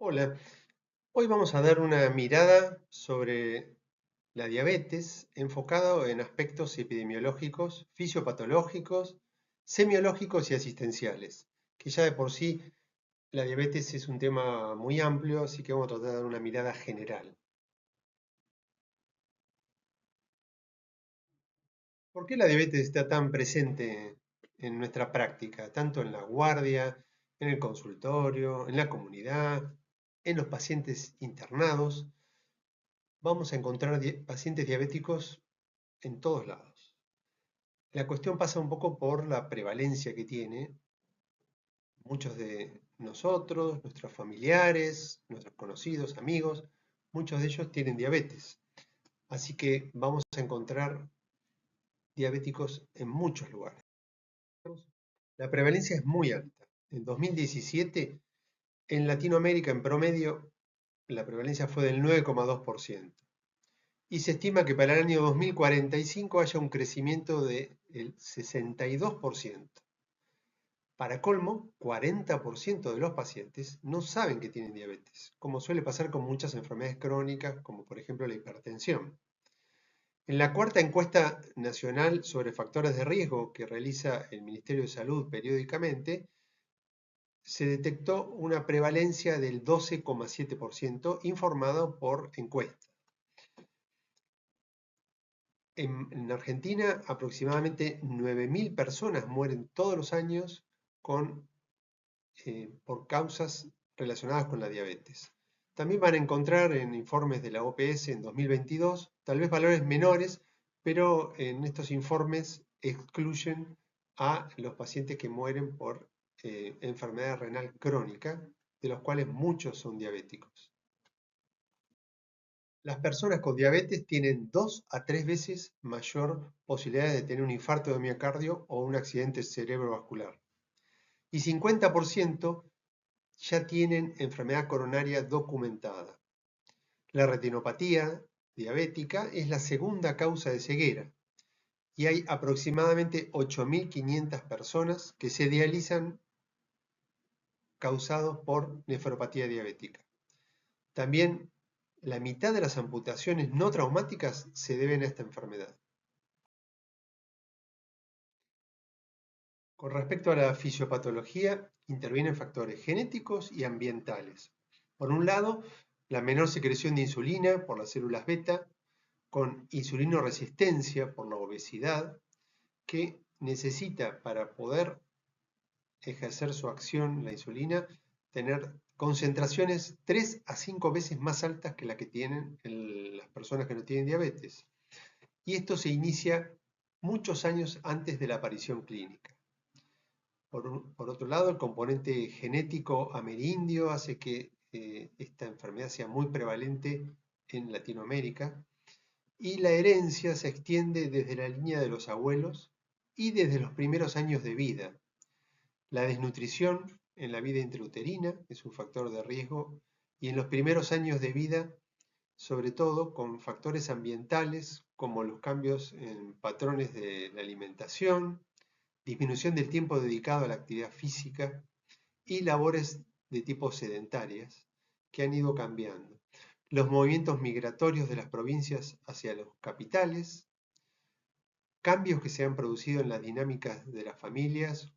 Hola, hoy vamos a dar una mirada sobre la diabetes enfocado en aspectos epidemiológicos, fisiopatológicos, semiológicos y asistenciales, que ya de por sí la diabetes es un tema muy amplio, así que vamos a tratar de dar una mirada general. ¿Por qué la diabetes está tan presente en nuestra práctica, tanto en la guardia, en el consultorio, en la comunidad, en los pacientes internados? Vamos a encontrar pacientes diabéticos en todos lados. La cuestión pasa un poco por la prevalencia que tiene. Muchos de nosotros, nuestros familiares, nuestros conocidos, amigos, muchos de ellos tienen diabetes. Así que vamos a encontrar diabéticos en muchos lugares. La prevalencia es muy alta. En 2017, en Latinoamérica en promedio, la prevalencia fue del 9,2%. Y se estima que para el año 2045 haya un crecimiento del 62%. Para colmo, 40% de los pacientes no saben que tienen diabetes, como suele pasar con muchas enfermedades crónicas, como por ejemplo la hipertensión. En la cuarta encuesta nacional sobre factores de riesgo que realiza el Ministerio de Salud periódicamente, se detectó una prevalencia del 12,7% informado por encuesta. En Argentina, aproximadamente 9.000 personas mueren todos los años por causas relacionadas con la diabetes. También van a encontrar en informes de la OPS en 2022, tal vez valores menores, pero en estos informes excluyen a los pacientes que mueren por enfermedad renal crónica, de los cuales muchos son diabéticos. Las personas con diabetes tienen 2 a 3 veces mayor posibilidad de tener un infarto de miocardio o un accidente cerebrovascular. Y 50% ya tienen enfermedad coronaria documentada. La retinopatía diabética es la segunda causa de ceguera y hay aproximadamente 8.500 personas que se dializan causados por nefropatía diabética. También la mitad de las amputaciones no traumáticas se deben a esta enfermedad. Con respecto a la fisiopatología, intervienen factores genéticos y ambientales. Por un lado, la menor secreción de insulina por las células beta, con insulinoresistencia por la obesidad, que necesita para poder ejercer su acción la insulina tener concentraciones 3 a 5 veces más altas que la que tienen las personas que no tienen diabetes. Y esto se inicia muchos años antes de la aparición clínica. Por otro lado, el componente genético amerindio hace que esta enfermedad sea muy prevalente en Latinoamérica y la herencia se extiende desde la línea de los abuelos y desde los primeros años de vida. La desnutrición en la vida intrauterina es un factor de riesgo y en los primeros años de vida, sobre todo con factores ambientales como los cambios en patrones de la alimentación, disminución del tiempo dedicado a la actividad física y labores de tipo sedentarias que han ido cambiando. Los movimientos migratorios de las provincias hacia los capitales, cambios que se han producido en las dinámicas de las familias,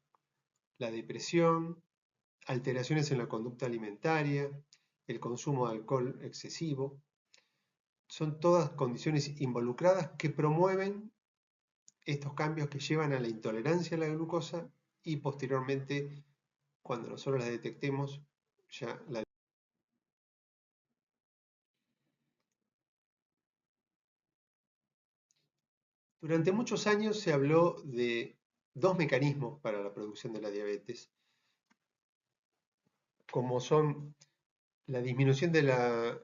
la depresión, alteraciones en la conducta alimentaria, el consumo de alcohol excesivo, son todas condiciones involucradas que promueven estos cambios que llevan a la intolerancia a la glucosa y posteriormente, cuando nosotros la detectemos, ya la... Durante muchos años se habló de dos mecanismos para la producción de la diabetes, como son la disminución de la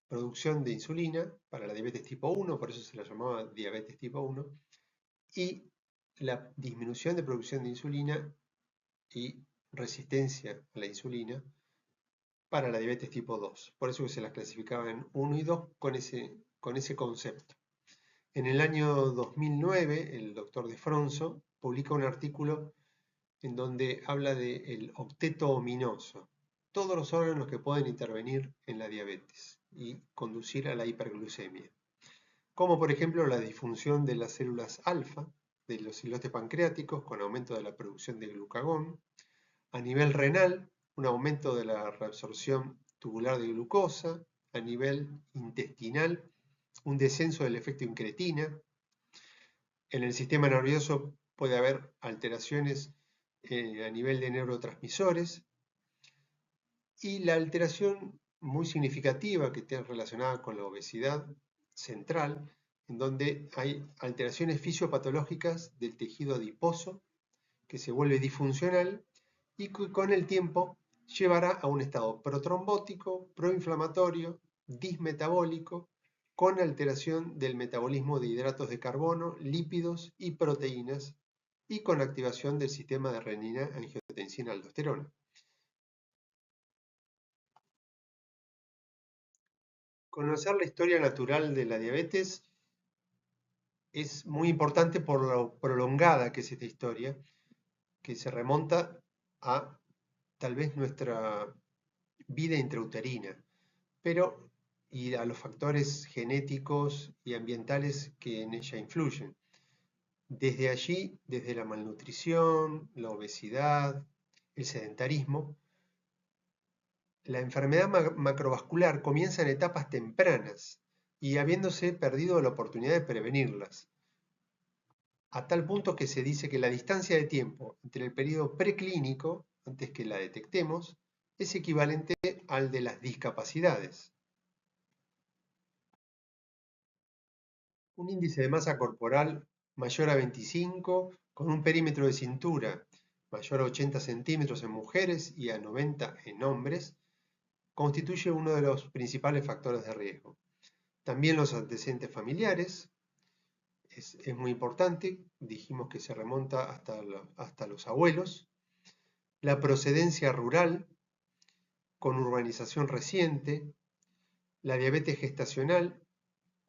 producción de insulina para la diabetes tipo 1, por eso se la llamaba diabetes tipo 1, y la disminución de producción de insulina y resistencia a la insulina para la diabetes tipo 2. Por eso que se las clasificaba en 1 y 2 con ese concepto. En el año 2009, el doctor De Fronzo publica un artículo en donde habla del octeto ominoso. todos los órganos que pueden intervenir en la diabetes y conducir a la hiperglucemia, como por ejemplo la disfunción de las células alfa de los islotes pancreáticos con aumento de la producción de glucagón, a nivel renal, un aumento de la reabsorción tubular de glucosa, a nivel intestinal, un descenso del efecto incretina. En el sistema nervioso puede haber alteraciones a nivel de neurotransmisores, y la alteración muy significativa que está relacionada con la obesidad central, en donde hay alteraciones fisiopatológicas del tejido adiposo que se vuelve disfuncional y que con el tiempo llevará a un estado protrombótico, proinflamatorio, dismetabólico, con alteración del metabolismo de hidratos de carbono, lípidos y proteínas, y con activación del sistema de renina, angiotensina, aldosterona. Conocer la historia natural de la diabetes es muy importante por lo prolongada que es esta historia, que se remonta a tal vez nuestra vida intrauterina, pero y a los factores genéticos y ambientales que en ella influyen. Desde allí, desde la malnutrición, la obesidad, el sedentarismo, la enfermedad macrovascular comienza en etapas tempranas y habiéndose perdido la oportunidad de prevenirlas, a tal punto que se dice que la distancia de tiempo entre el periodo preclínico, antes que la detectemos, es equivalente al de las discapacidades. Un índice de masa corporal mayor a 25, con un perímetro de cintura mayor a 80 centímetros en mujeres y a 90 en hombres, constituye uno de los principales factores de riesgo. También los antecedentes familiares es muy importante, dijimos que se remonta hasta los abuelos. La procedencia rural con urbanización reciente, la diabetes gestacional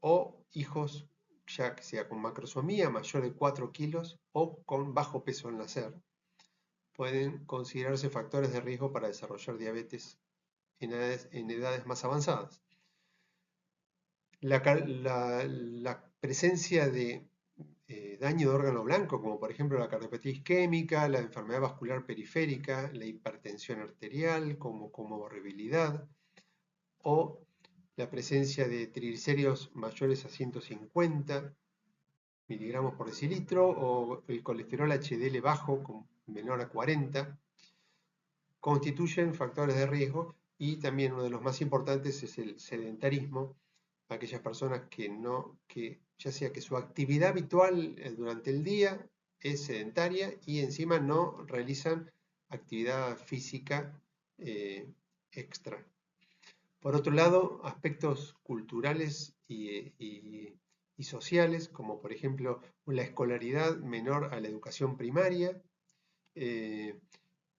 o hijos ya que sea con macrosomía mayor de 4 kilos o con bajo peso al nacer, pueden considerarse factores de riesgo para desarrollar diabetes en edades más avanzadas. La presencia de daño de órgano blanco, como por ejemplo la cardiopatía isquémica, la enfermedad vascular periférica, la hipertensión arterial como comorbilidad, o la presencia de triglicéridos mayores a 150 miligramos por decilitro, o el colesterol HDL bajo menor a 40, constituyen factores de riesgo. Y también uno de los más importantes es el sedentarismo, aquellas personas que ya sea que su actividad habitual durante el día es sedentaria y encima no realizan actividad física extra. Por otro lado, aspectos culturales y sociales, como por ejemplo la escolaridad menor a la educación primaria,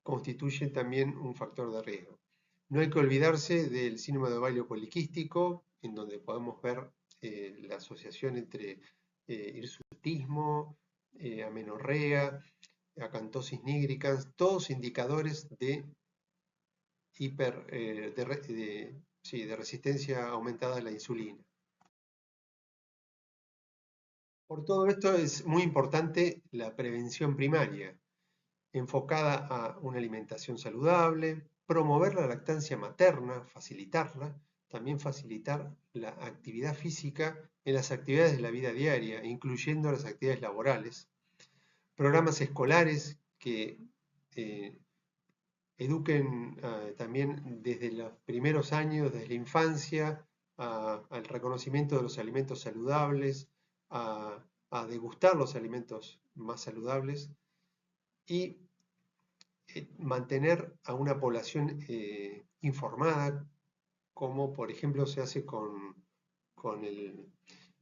constituyen también un factor de riesgo. No hay que olvidarse del síndrome de ovario poliquístico, en donde podemos ver la asociación entre hirsutismo, amenorrea, acantosis nigricans, todos indicadores de de resistencia aumentada a la insulina. Por todo esto es muy importante la prevención primaria, enfocada a una alimentación saludable, promover la lactancia materna, facilitarla, también facilitar la actividad física en las actividades de la vida diaria, incluyendo las actividades laborales, programas escolares que eduquen también desde los primeros años, desde la infancia, al reconocimiento de los alimentos saludables, a degustar los alimentos más saludables y mantener a una población informada, como por ejemplo se hace con el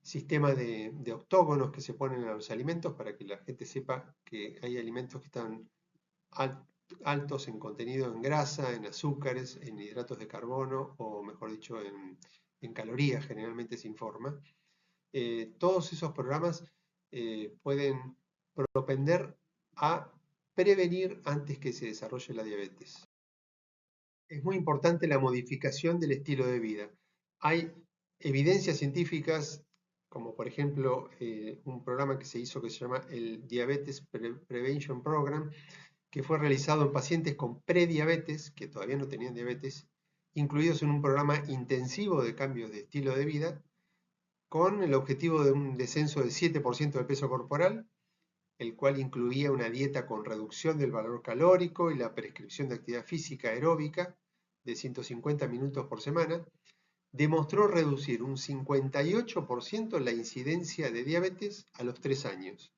sistema de octógonos que se ponen a los alimentos para que la gente sepa que hay alimentos que están altos en contenido en grasa, en azúcares, en hidratos de carbono o mejor dicho en calorías, generalmente se informa. Todos esos programas pueden propender a prevenir antes que se desarrolle la diabetes. es muy importante la modificación del estilo de vida. Hay evidencias científicas, como por ejemplo un programa que se hizo que se llama el Diabetes Prevention Program, que fue realizado en pacientes con prediabetes, que todavía no tenían diabetes, incluidos en un programa intensivo de cambios de estilo de vida, con el objetivo de un descenso del 7% del peso corporal, el cual incluía una dieta con reducción del valor calórico y la prescripción de actividad física aeróbica de 150 minutos por semana, demostró reducir un 58% la incidencia de diabetes a los 3 años.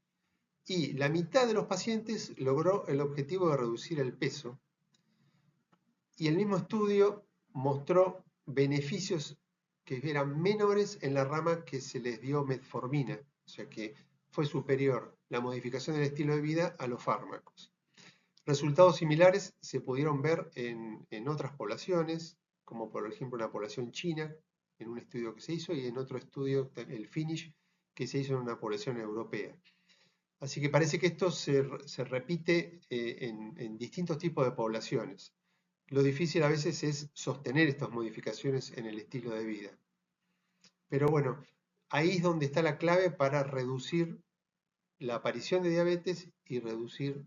Y la mitad de los pacientes logró el objetivo de reducir el peso. Y el mismo estudio mostró beneficios que eran menores en la rama que se les dio metformina, o sea que fue superior la modificación del estilo de vida a los fármacos. Resultados similares se pudieron ver en otras poblaciones, como por ejemplo en la población china, en un estudio que se hizo, y en otro estudio, el Finnish, que se hizo en una población europea. Así que parece que esto se repite en distintos tipos de poblaciones. Lo difícil a veces es sostener estas modificaciones en el estilo de vida. Pero bueno, ahí es donde está la clave para reducir la aparición de diabetes y reducir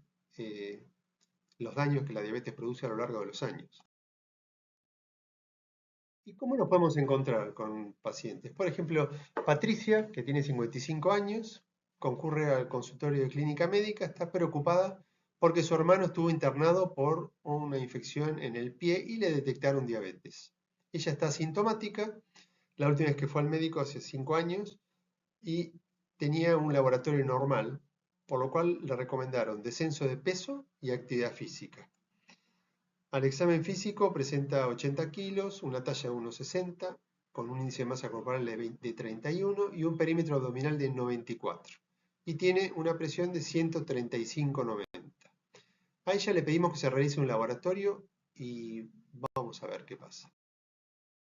los daños que la diabetes produce a lo largo de los años. ¿Y cómo nos podemos encontrar con pacientes? Por ejemplo, Patricia, que tiene 55 años, concurre al consultorio de clínica médica, está preocupada porque su hermano estuvo internado por una infección en el pie y le detectaron diabetes. Ella está asintomática, la última vez que fue al médico hace 5 años y tenía un laboratorio normal, por lo cual le recomendaron descenso de peso y actividad física. Al examen físico presenta 80 kilos, una talla de 1,60, con un índice de masa corporal de 31 y un perímetro abdominal de 94. Y tiene una presión de 135/90. A ella le pedimos que se realice un laboratorio y vamos a ver qué pasa.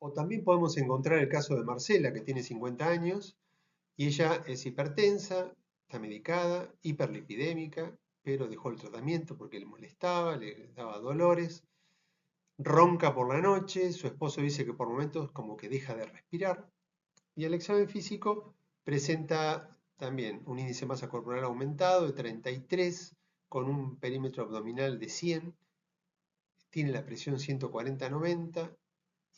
O también podemos encontrar el caso de Marcela, que tiene 50 años, y ella es hipertensa, está medicada, hiperlipidémica, pero dejó el tratamiento porque le molestaba, le daba dolores. Ronca por la noche, su esposo dice que por momentos como que deja de respirar. Y el examen físico presenta también un índice de masa corporal aumentado de 33, con un perímetro abdominal de 100, tiene la presión 140/90,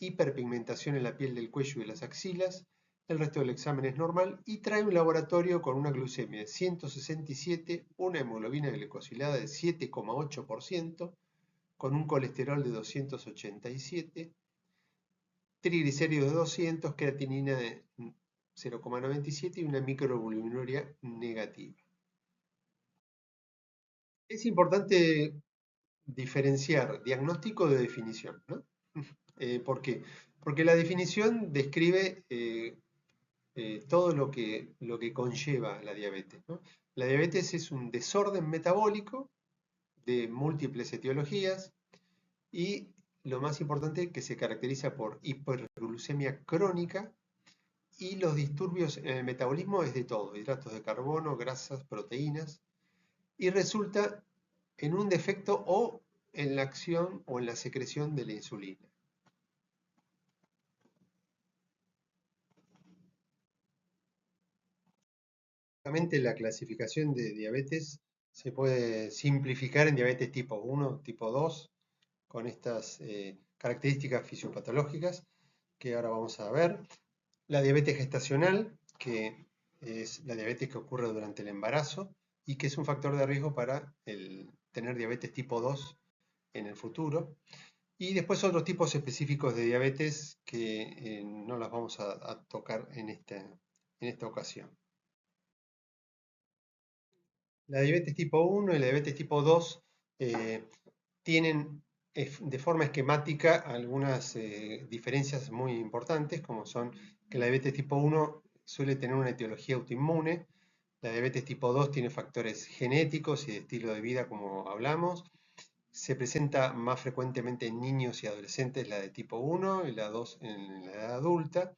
hiperpigmentación en la piel del cuello y de las axilas, el resto del examen es normal y trae un laboratorio con una glucemia de 167, una hemoglobina glicosilada de 7,8%, con un colesterol de 287, triglicéridos de 200, creatinina de 0,97 y una microalbuminuria negativa. Es importante diferenciar diagnóstico de definición, ¿no? ¿Por qué? Porque la definición describe todo lo que conlleva la diabetes, ¿no? La diabetes es un desorden metabólico de múltiples etiologías y lo más importante que se caracteriza por hiperglucemia crónica y los disturbios en el metabolismo es de todo, hidratos de carbono, grasas, proteínas, y resulta en un defecto o en la acción o en la secreción de la insulina. La clasificación de diabetes se puede simplificar en diabetes tipo 1, tipo 2, con estas características fisiopatológicas que ahora vamos a ver. La diabetes gestacional, que es la diabetes que ocurre durante el embarazo y que es un factor de riesgo para tener diabetes tipo 2 en el futuro. Y después otros tipos específicos de diabetes que no las vamos a tocar en esta ocasión. La diabetes tipo 1 y la diabetes tipo 2 tienen de forma esquemática algunas diferencias muy importantes, como son que la diabetes tipo 1 suele tener una etiología autoinmune, la diabetes tipo 2 tiene factores genéticos y de estilo de vida, como hablamos, se presenta más frecuentemente en niños y adolescentes la de tipo 1 y la 2 en la edad adulta.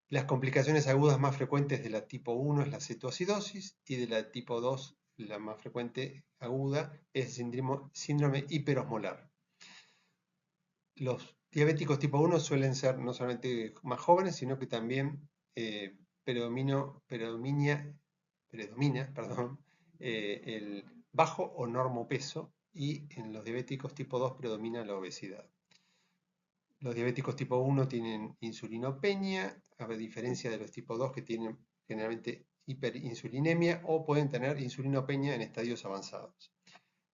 Las complicaciones agudas más frecuentes de la tipo 1 es la cetoacidosis y de la tipo 2, la más frecuente aguda, es el síndrome hiperosmolar. Los diabéticos tipo 1 suelen ser no solamente más jóvenes, sino que también predomina, perdón, el bajo o normopeso, y en los diabéticos tipo 2 predomina la obesidad. Los diabéticos tipo 1 tienen insulinopenia, a diferencia de los tipo 2 que tienen generalmente hiperinsulinemia o pueden tener insulinopenia en estadios avanzados.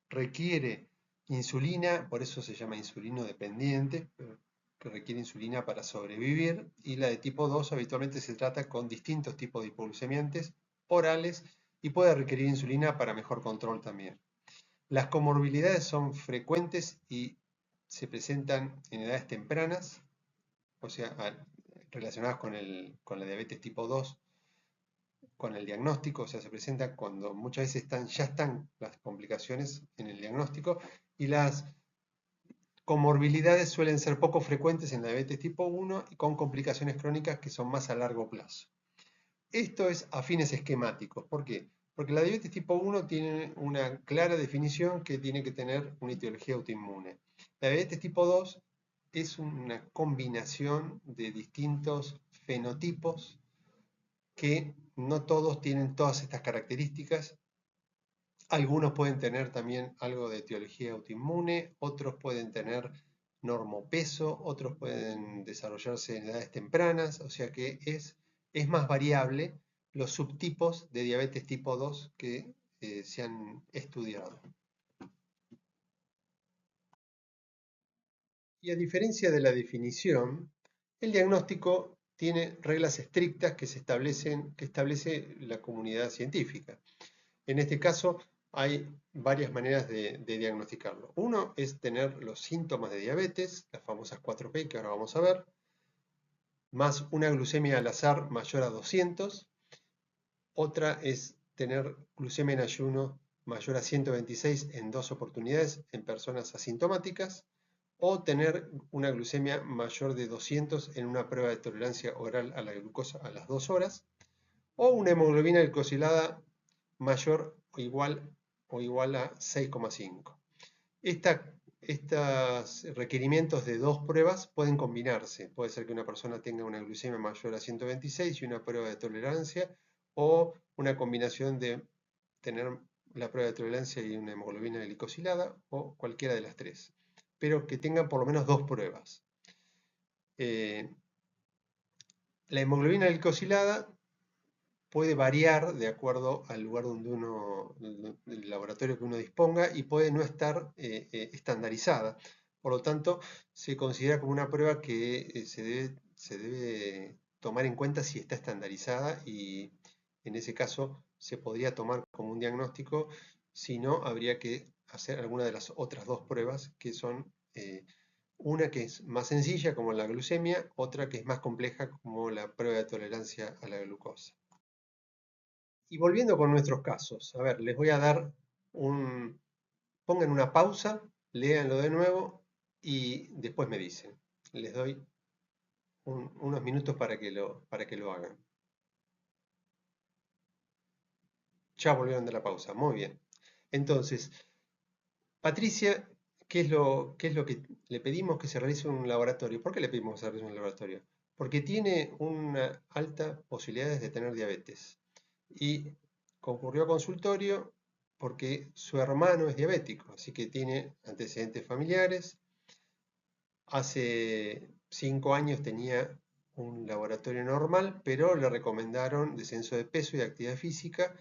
Requiere insulina, por eso se llama insulino dependiente, que requiere insulina para sobrevivir, y la de tipo 2 habitualmente se trata con distintos tipos de hipoglucemiantes orales y puede requerir insulina para mejor control también. Las comorbilidades son frecuentes y se presentan en edades tempranas, o sea, relacionadas con la diabetes tipo 2, con el diagnóstico, o sea, se presenta cuando muchas veces ya están las complicaciones en el diagnóstico, y las comorbilidades suelen ser poco frecuentes en la diabetes tipo 1 y con complicaciones crónicas que son más a largo plazo. Esto es a fines esquemáticos. ¿Por qué? Porque la diabetes tipo 1 tiene una clara definición que tiene que tener una etiología autoinmune. La diabetes tipo 2 es una combinación de distintos fenotipos que no todos tienen todas estas características. Algunos pueden tener también algo de etiología autoinmune, otros pueden tener normopeso, otros pueden desarrollarse en edades tempranas, o sea que es más variable los subtipos de diabetes tipo 2 que se han estudiado. Y a diferencia de la definición, el diagnóstico tiene reglas estrictas que establece la comunidad científica. En este caso, hay varias maneras de diagnosticarlo. Uno es tener los síntomas de diabetes, las famosas 4P que ahora vamos a ver, más una glucemia al azar mayor a 200. Otra es tener glucemia en ayuno mayor a 126 en 2 oportunidades en personas asintomáticas, o tener una glucemia mayor de 200 en una prueba de tolerancia oral a la glucosa a las 2 horas, o una hemoglobina glicosilada mayor o igual a 6,5. Estos requerimientos de dos pruebas pueden combinarse. Puede ser que una persona tenga una glucemia mayor a 126 y una prueba de tolerancia, o una combinación de tener la prueba de tolerancia y una hemoglobina glicosilada, o cualquiera de las tres, pero que tengan por lo menos dos pruebas. La hemoglobina glicosilada puede variar de acuerdo al lugar el laboratorio que uno disponga, y puede no estar estandarizada. Por lo tanto, se considera como una prueba que se debe tomar en cuenta si está estandarizada, y en ese caso se podría tomar como un diagnóstico. Si no, habría que hacer alguna de las otras dos pruebas, que son una que es más sencilla, como la glucemia, otra que es más compleja, como la prueba de tolerancia a la glucosa. Y volviendo con nuestros casos, a ver, les voy a dar pongan una pausa, léanlo de nuevo y después me dicen. Les doy unos minutos para que lo hagan. Ya volvieron de la pausa, muy bien. Entonces, Patricia, qué es lo que le pedimos que se realice un laboratorio? ¿Por qué le pedimos que se realice un laboratorio? Porque tiene una alta posibilidades de tener diabetes. Y concurrió a consultorio porque su hermano es diabético, así que tiene antecedentes familiares. Hace 5 años tenía un laboratorio normal, pero le recomendaron descenso de peso y actividad física,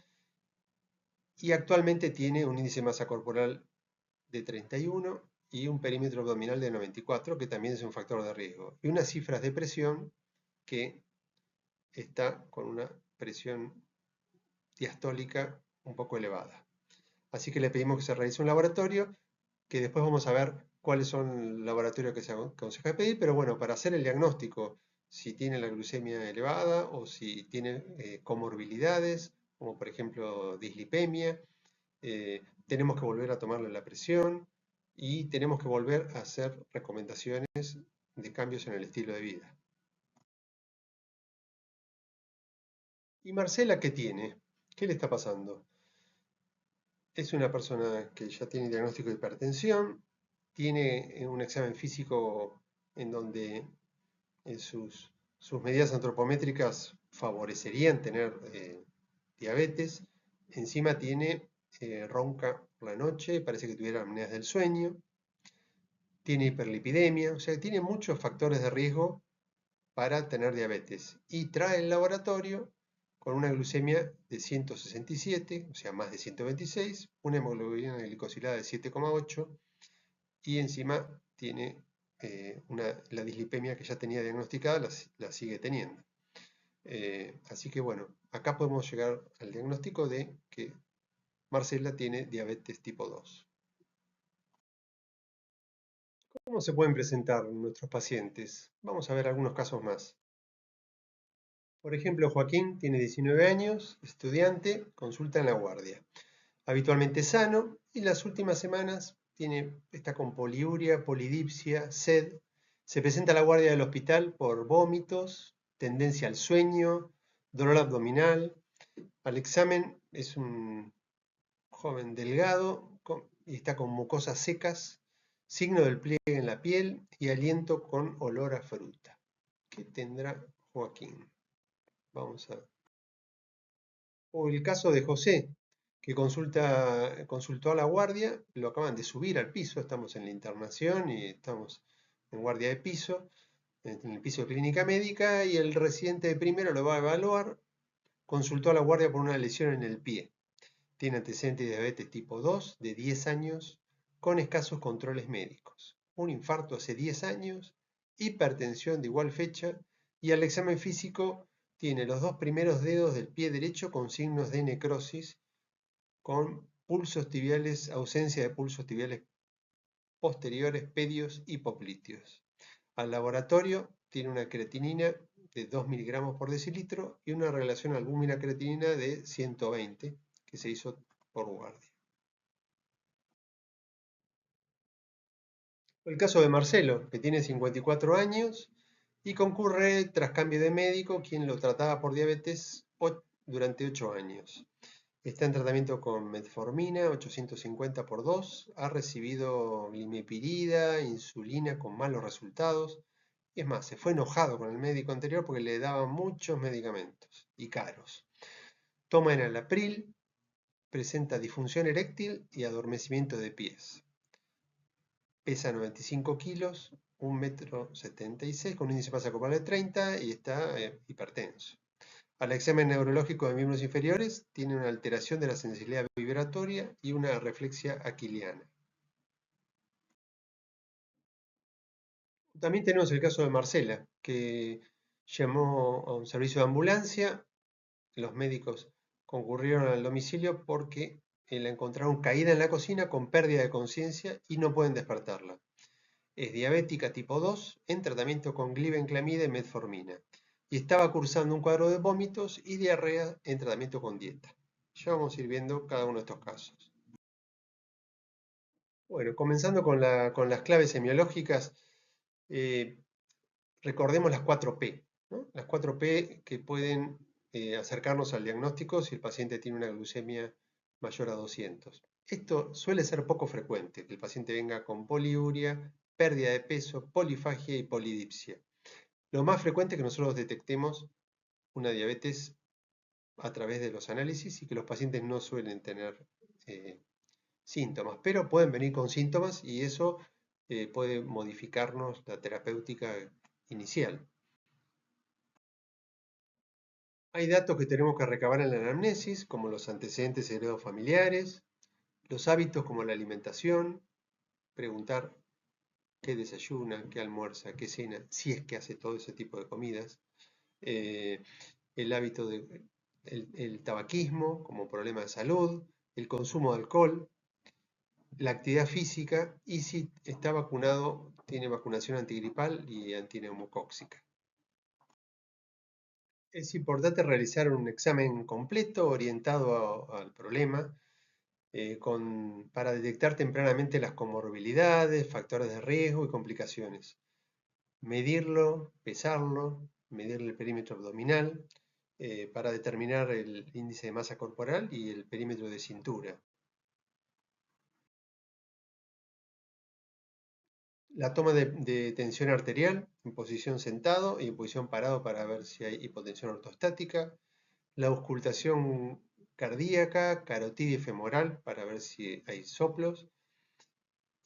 y actualmente tiene un índice de masa corporal de 31 y un perímetro abdominal de 94, que también es un factor de riesgo, y unas cifras de presión que está con una presión diastólica un poco elevada. Así que le pedimos que se realice un laboratorio, que después vamos a ver cuáles son los laboratorios que se aconseja pedir, pero bueno, para hacer el diagnóstico, si tiene la glucemia elevada o si tiene comorbilidades, como por ejemplo dislipemia, tenemos que volver a tomarle la presión y tenemos que volver a hacer recomendaciones de cambios en el estilo de vida. ¿Y Marcela qué tiene? ¿Qué le está pasando? Es una persona que ya tiene diagnóstico de hipertensión, tiene un examen físico en donde sus medidas antropométricas favorecerían tener diabetes. Encima tiene ronca por la noche, parece que tuviera apneas del sueño, tiene hiperlipidemia, o sea, tiene muchos factores de riesgo para tener diabetes. Y trae el laboratorio con una glucemia de 167, o sea, más de 126, una hemoglobina glicosilada de 7,8 y encima tiene la dislipemia que ya tenía diagnosticada, la sigue teniendo. Así que bueno, acá podemos llegar al diagnóstico de que Marcela tiene diabetes tipo 2. ¿Cómo se pueden presentar nuestros pacientes? Vamos a ver algunos casos más. Por ejemplo, Joaquín tiene 19 años, estudiante, consulta en la guardia. Habitualmente sano y las últimas semanas está con poliuria, polidipsia, sed. Se presenta a la guardia del hospital por vómitos, tendencia al sueño, dolor abdominal. Al examen es un joven delgado y está con mucosas secas, signo del pliegue en la piel y aliento con olor a fruta. ¿Qué tendrá Joaquín? Vamos a... O el caso de José, que consultó a la guardia, lo acaban de subir al piso, estamos en la internación y estamos en guardia de piso, en el piso de clínica médica, y el residente de primero lo va a evaluar, consultó a la guardia por una lesión en el pie. Tiene antecedentes de diabetes tipo 2 de 10 años con escasos controles médicos. Un infarto hace 10 años, hipertensión de igual fecha y al examen físico tiene los dos primeros dedos del pie derecho con signos de necrosis, con pulsos tibiales, ausencia de pulsos tibiales posteriores, pedios y popliteos. Al laboratorio tiene una creatinina de 2 miligramos por decilitro y una relación albúmina-creatinina de 120 que se hizo por guardia. El caso de Marcelo, que tiene 54 años y concurre tras cambio de médico, quien lo trataba por diabetes durante 8 años. Está en tratamiento con metformina 850 por 2, ha recibido glimepirida, insulina con malos resultados. Y es más, se fue enojado con el médico anterior porque le daba muchos medicamentos y caros. Toma enalapril, presenta disfunción eréctil y adormecimiento de pies. Pesa 95 kilos, 1,76 m, con un índice masa corporal de 30 y está hipertenso. Al examen neurológico de miembros inferiores tiene una alteración de la sensibilidad vibratoria y una reflexia aquiliana. También tenemos el caso de Marcela, que llamó a un servicio de ambulancia. Los médicos concurrieron al domicilio porque la encontraron caída en la cocina con pérdida de conciencia y no pueden despertarla. Es diabética tipo 2 en tratamiento con glibenclamida y metformina. Y estaba cursando un cuadro de vómitos y diarrea en tratamiento con dieta. Ya vamos a ir viendo cada uno de estos casos. Bueno, comenzando con las claves semiológicas, eh, recordemos las 4P, ¿no? Las 4P que pueden acercarnos al diagnóstico si el paciente tiene una glucemia mayor a 200. Esto suele ser poco frecuente, que el paciente venga con poliuria, pérdida de peso, polifagia y polidipsia. Lo más frecuente es que nosotros detectemos una diabetes a través de los análisis y que los pacientes no suelen tener síntomas, pero pueden venir con síntomas y eso puede modificarnos la terapéutica inicial. Hay datos que tenemos que recabar en la anamnesis, como los antecedentes heredados familiares, los hábitos como la alimentación, preguntar qué desayuna, qué almuerza, qué cena, si es que hace todo ese tipo de comidas, el hábito el tabaquismo como problema de salud, el consumo de alcohol, la actividad física y si está vacunado, tiene vacunación antigripal y antineumocóxica. Es importante realizar un examen completo orientado al problema para detectar tempranamente las comorbilidades, factores de riesgo y complicaciones. Medirlo, pesarlo, medirle el perímetro abdominal para determinar el índice de masa corporal y el perímetro de cintura. La toma de tensión arterial en posición sentado y en posición parado para ver si hay hipotensión ortostática. La auscultación cardíaca, carotidia y femoral para ver si hay soplos.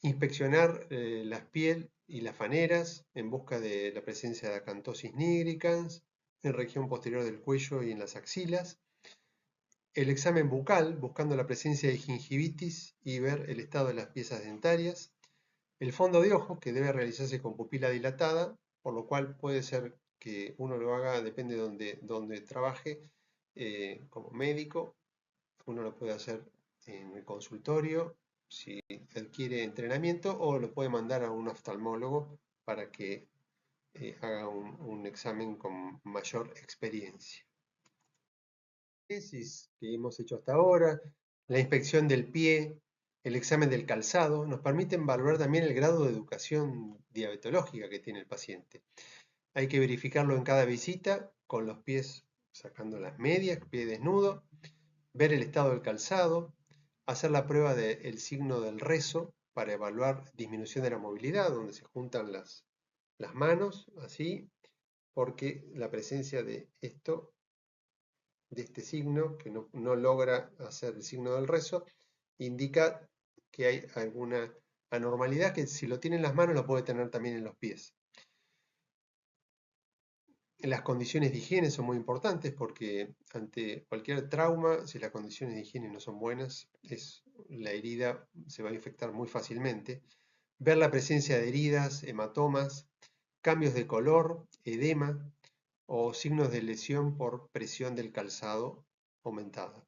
Inspeccionar la piel y las faneras en busca de la presencia de acantosis nigricans en región posterior del cuello y en las axilas. El examen bucal, buscando la presencia de gingivitis y ver el estado de las piezas dentarias. El fondo de ojo, que debe realizarse con pupila dilatada, por lo cual puede ser que uno lo haga, depende de donde trabaje, como médico. Uno lo puede hacer en el consultorio si adquiere entrenamiento o lo puede mandar a un oftalmólogo para que haga un examen con mayor experiencia. Que hemos hecho hasta ahora, la inspección del pie, el examen del calzado, nos permiten valorar también el grado de educación diabetológica que tiene el paciente. Hay que verificarlo en cada visita con los pies sacando las medias, pie desnudo, ver el estado del calzado, hacer la prueba del signo del rezo para evaluar disminución de la movilidad, donde se juntan las manos, así, porque la presencia de este signo, que no logra hacer el signo del rezo, indica que hay alguna anormalidad que si lo tiene en las manos lo puede tener también en los pies. Las condiciones de higiene son muy importantes porque ante cualquier trauma, si las condiciones de higiene no son buenas, la herida se va a infectar muy fácilmente. Ver la presencia de heridas, hematomas, cambios de color, edema o signos de lesión por presión del calzado aumentada.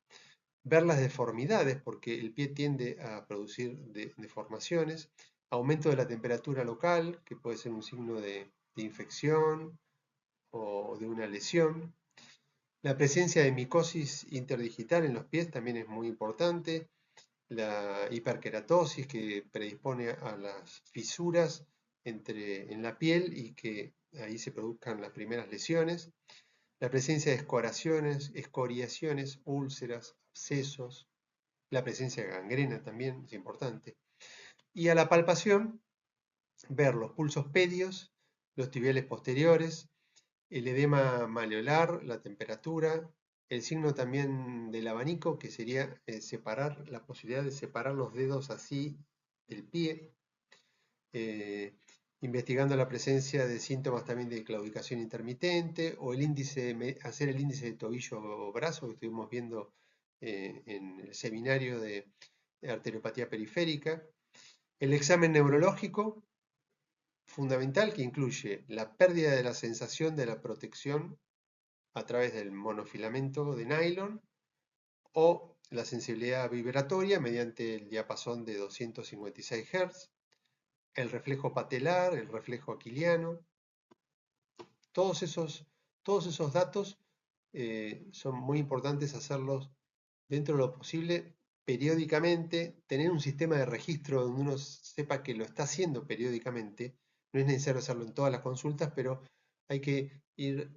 Ver las deformidades, porque el pie tiende a producir deformaciones, aumento de la temperatura local, que puede ser un signo de infección o de una lesión. La presencia de micosis interdigital en los pies también es muy importante. La hiperkeratosis que predispone a las fisuras en la piel y que ahí se produzcan las primeras lesiones. La presencia de escoriaciones, úlceras, abscesos. La presencia de gangrena también es importante. Y a la palpación, ver los pulsos pedios, los tibiales posteriores, el edema maleolar, la temperatura, el signo también del abanico, que sería la posibilidad de separar los dedos así del pie, investigando la presencia de síntomas también de claudicación intermitente, o hacer el índice de tobillo-brazo que estuvimos viendo en el seminario de arteriopatía periférica. El examen neurológico, fundamental, que incluye la pérdida de la sensación de la protección a través del monofilamento de nylon o la sensibilidad vibratoria mediante el diapasón de 256 Hz, el reflejo patelar, el reflejo aquiliano. Todos esos datos son muy importantes hacerlos dentro de lo posible periódicamente, tener un sistema de registro donde uno sepa que lo está haciendo periódicamente. No es necesario hacerlo en todas las consultas, pero hay que ir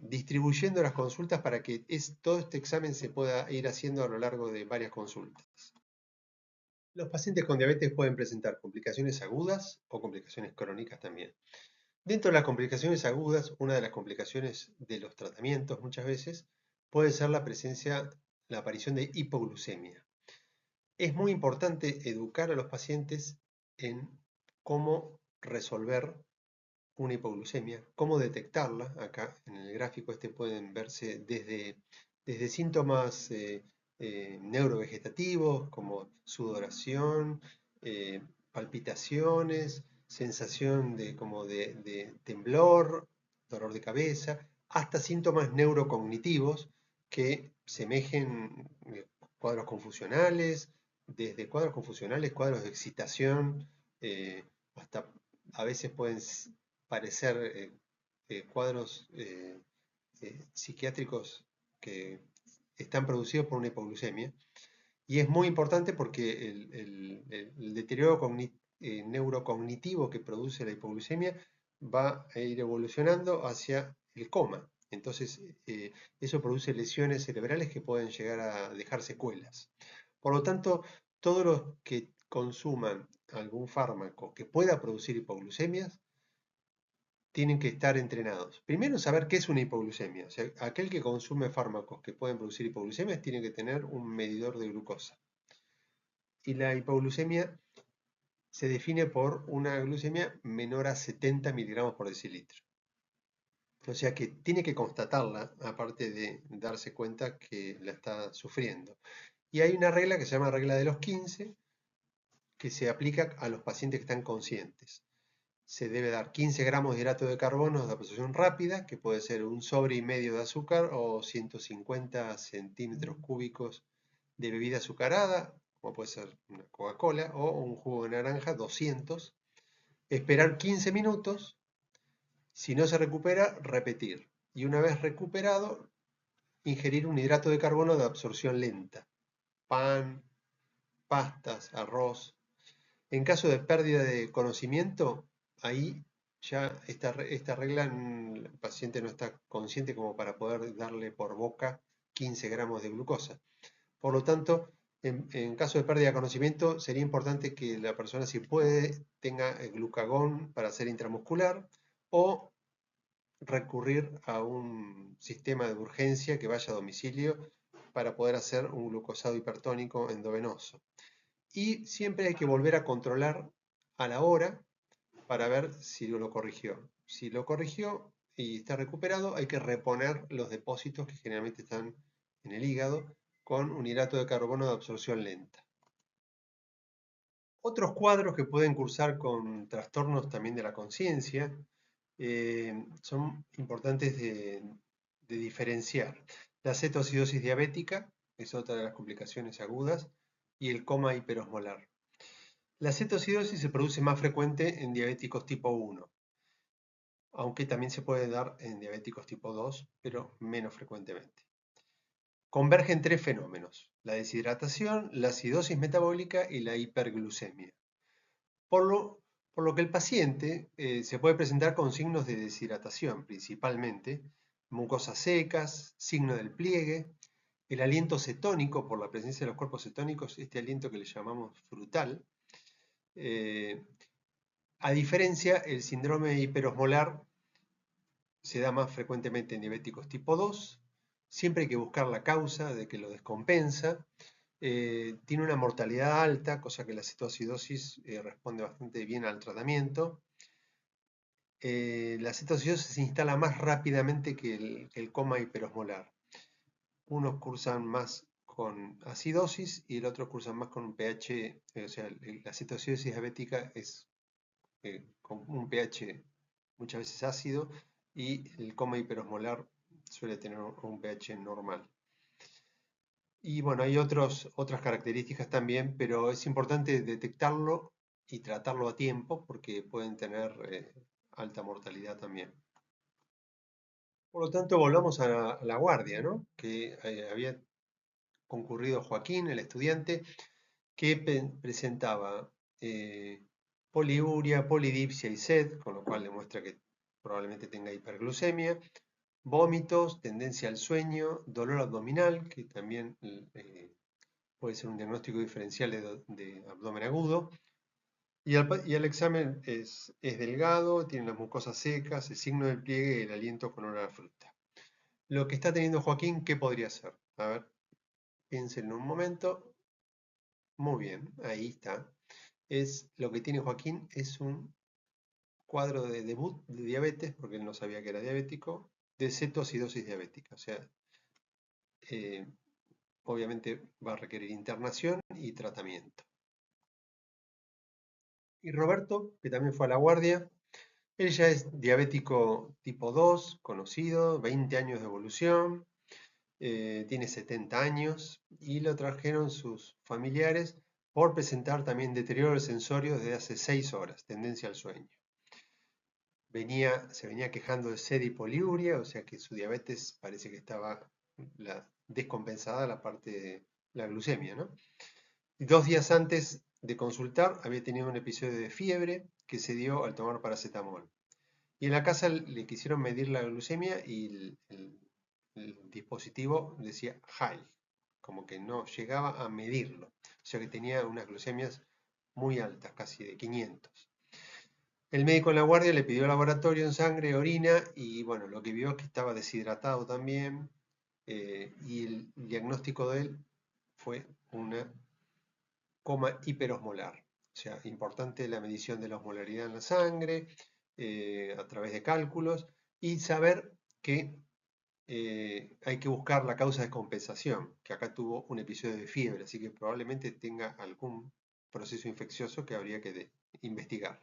distribuyendo las consultas para que todo este examen se pueda ir haciendo a lo largo de varias consultas. Los pacientes con diabetes pueden presentar complicaciones agudas o complicaciones crónicas también. Dentro de las complicaciones agudas, una de las complicaciones de los tratamientos muchas veces puede ser la aparición de hipoglucemia. Es muy importante educar a los pacientes en cómo resolver una hipoglucemia, cómo detectarla. Acá en el gráfico pueden verse desde síntomas neurovegetativos como sudoración, palpitaciones, sensación de temblor, dolor de cabeza, hasta síntomas neurocognitivos que semejen cuadros confusionales, desde cuadros confusionales, cuadros de excitación, hasta a veces pueden parecer cuadros psiquiátricos que están producidos por una hipoglucemia. Y es muy importante porque el deterioro neurocognitivo que produce la hipoglucemia va a ir evolucionando hacia el coma. Entonces, eso produce lesiones cerebrales que pueden llegar a dejar secuelas. Por lo tanto, todos los que consuman algún fármaco que pueda producir hipoglucemias, tienen que estar entrenados. Primero, saber qué es una hipoglucemia. O sea, aquel que consume fármacos que pueden producir hipoglucemias tiene que tener un medidor de glucosa. Y la hipoglucemia se define por una glucemia menor a 70 miligramos por decilitro. O sea que tiene que constatarla, aparte de darse cuenta que la está sufriendo. Y hay una regla que se llama regla de los 15, que se aplica a los pacientes que están conscientes. Se debe dar 15 gramos de hidrato de carbono de absorción rápida, que puede ser un sobre y medio de azúcar o 150 centímetros cúbicos de bebida azucarada, como puede ser una Coca-Cola, o un jugo de naranja, 200. Esperar 15 minutos. Si no se recupera, repetir. Y una vez recuperado, ingerir un hidrato de carbono de absorción lenta. Pan, pastas, arroz. En caso de pérdida de conocimiento, ahí ya esta regla, el paciente no está consciente como para poder darle por boca 15 gramos de glucosa. Por lo tanto, en caso de pérdida de conocimiento, sería importante que la persona, si puede, tenga glucagón para hacer intramuscular o recurrir a un sistema de urgencia que vaya a domicilio para poder hacer un glucosado hipertónico endovenoso. Y siempre hay que volver a controlar a la hora para ver si lo corrigió. Si lo corrigió y está recuperado, hay que reponer los depósitos que generalmente están en el hígado con un hidrato de carbono de absorción lenta. Otros cuadros que pueden cursar con trastornos también de la conciencia son importantes de diferenciar. La cetoacidosis diabética es otra de las complicaciones agudas y el coma hiperosmolar. La cetoacidosis se produce más frecuente en diabéticos tipo 1, aunque también se puede dar en diabéticos tipo 2, pero menos frecuentemente. Convergen tres fenómenos: la deshidratación, la acidosis metabólica y la hiperglucemia. Por lo que el paciente se puede presentar con signos de deshidratación, principalmente mucosas secas, signo del pliegue, el aliento cetónico por la presencia de los cuerpos cetónicos, este aliento que le llamamos frutal. A diferencia, el síndrome hiperosmolar se da más frecuentemente en diabéticos tipo 2. Siempre hay que buscar la causa de que lo descompensa. Tiene una mortalidad alta, cosa que la cetoacidosis responde bastante bien al tratamiento. La cetoacidosis se instala más rápidamente que el coma hiperosmolar. Unos cursan más con acidosis y el otro cursan más con un pH, o sea, la cetoacidosis diabética es con un pH muchas veces ácido y el coma hiperosmolar suele tener un pH normal. Y bueno, hay otras características también, pero es importante detectarlo y tratarlo a tiempo porque pueden tener alta mortalidad también. Por lo tanto, volvamos a la guardia, ¿no? Que había concurrido Joaquín, el estudiante, que presentaba poliuria, polidipsia y sed, con lo cual demuestra que probablemente tenga hiperglucemia, vómitos, tendencia al sueño, dolor abdominal, que también puede ser un diagnóstico diferencial de abdomen agudo, y el examen es delgado, tiene las mucosas secas, el signo del pliegue y el aliento con olor a fruta. Lo que está teniendo Joaquín, ¿qué podría ser? A ver, piensen en un momento. Muy bien, ahí está. Lo que tiene Joaquín es un cuadro de debut de diabetes, porque él no sabía que era diabético, de cetoacidosis diabética. O sea, eh, obviamente va a requerir internación y tratamiento. Y Roberto, que también fue a la guardia, él ya es diabético tipo 2, conocido, 20 años de evolución, tiene 70 años y lo trajeron sus familiares por presentar también deterioro del sensorio desde hace 6 horas, tendencia al sueño. Se venía quejando de sed y poliuria, o sea que su diabetes parece que estaba descompensada la parte de la glucemia, ¿no? Y 2 días antes de consultar había tenido un episodio de fiebre que se dio al tomar paracetamol. Y en la casa le quisieron medir la glucemia y el dispositivo decía high, como que no llegaba a medirlo. O sea que tenía unas glucemias muy altas, casi de 500. El médico en la guardia le pidió laboratorio en sangre, orina, y bueno, lo que vio es que estaba deshidratado también, y el diagnóstico de él fue una coma hiperosmolar. O sea, importante la medición de la osmolaridad en la sangre, a través de cálculos, y saber que hay que buscar la causa de compensación, que acá tuvo un episodio de fiebre, así que probablemente tenga algún proceso infeccioso que habría que investigar.